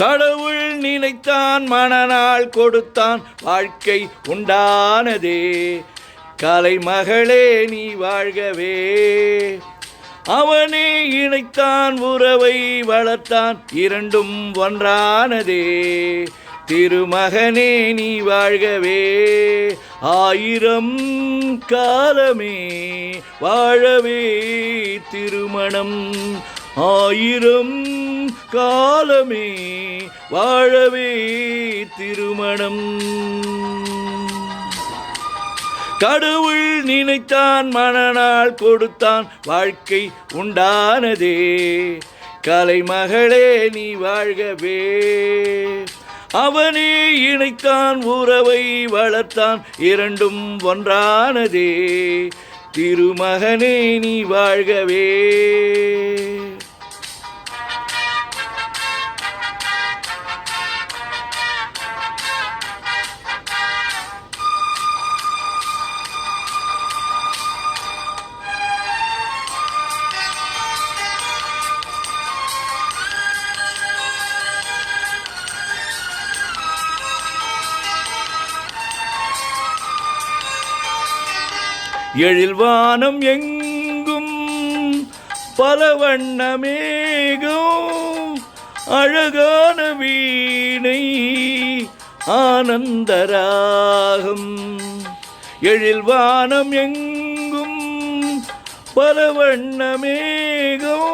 கடவுள் நினைத்தான், மணநாள் கொடுத்தான், வாழ்க்கை உண்டானதே. கலைமகளே நீ வாழ்கவே. அவனே இணைத்தான், உறவை வளர்த்தான், இரண்டும் ஒன்றானதே. திருமகனே நீ வாழ்கவே. ஆயிரம் காலமே வாழவே திருமணம். ஆயிரம் காலமே வாழவே திருமணம். கடவுள் நினைத்தான், மணநாள் கொடுத்தான், வாழ்க்கை உண்டானதே. கலைமகளே நீ வாழ்கவே. அவனே இணைத்தான், உறவை வளர்த்தான், இரண்டும் ஒன்றானதே. திருமகனே நீ வாழ்கவே. எழில் வானம் எங்கும் பல வண்ணமேகம், அழகான வீணை ஆனந்தராகம். எழில் வானம் எங்கும் பல வண்ணமேகம்,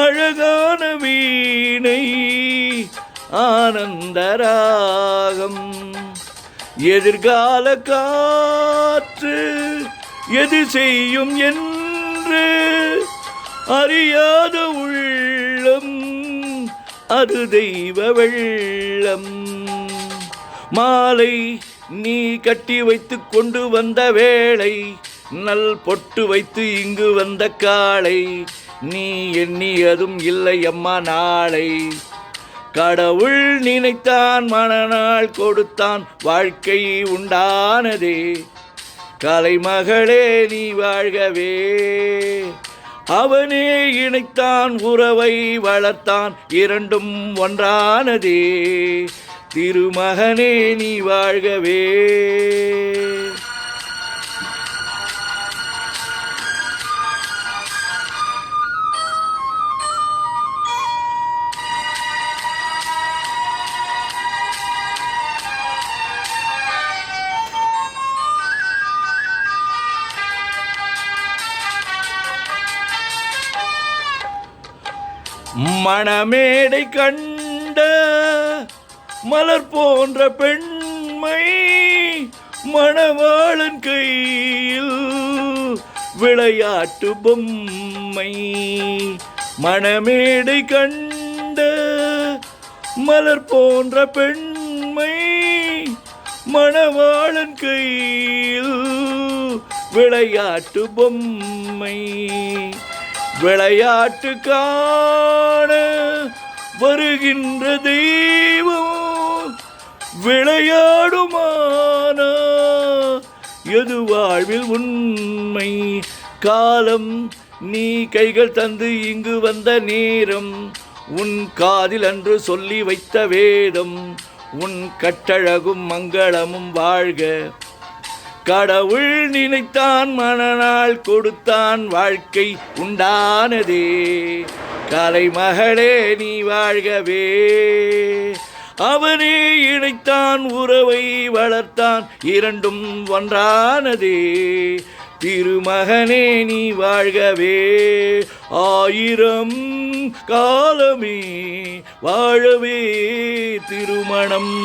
அழகான வீணை ஆனந்தராகம். எதிர்கால காற்று எது செய்யும் என்று அறியாத உள்ளம், அது தெய்வ வெள்ளம். மாலை நீ கட்டி வைத்து கொண்டு வந்த வேளை, நல் பொட்டு வைத்து இங்கு வந்த காளை, நீ எண்ணியதும் இல்லை அம்மா நாளை. கடவுள் நினைத்தான், மணநாள் கொடுத்தான், வாழ்க்கை உண்டானதே. கலைமகளே நீ வாழ்கவே. அவனே இணைத்தான், உறவை வளர்த்தான், இரண்டும் ஒன்றானதே. திருமகனே நீ வாழ்கவே. மணமேடை கண்ட மலர் போன்ற பெண்மை, மணவாளன் கையில் விளையாட்டு பொம்மை. மணமேடை கண்ட மலர் போன்ற பெண்மை, மணவாளன் கையில் விளையாட்டு பொம்மை. விளையாட்டு காண வருகின்ற தெய்வம், விளையாடுமானா எது வாழ்வில் உண்மை. காலம் நீ கைகள் தந்து இங்கு வந்த நேரம், உன் காதில் அன்று சொல்லி வைத்த வேதம், உன் கட்டழகும் மங்களமும் வாழ்க. கடவுள் நினைத்தான், மணநாள் கொடுத்தான், வாழ்க்கை உண்டானதே. கலைமகளே நீ வாழ்கவே. அவனே இணைத்தான், உறவை வளர்த்தான், இரண்டும் ஒன்றானதே. திருமகனே நீ வாழ்கவே. ஆயிரம் காலமே வாழவே திருமணம்.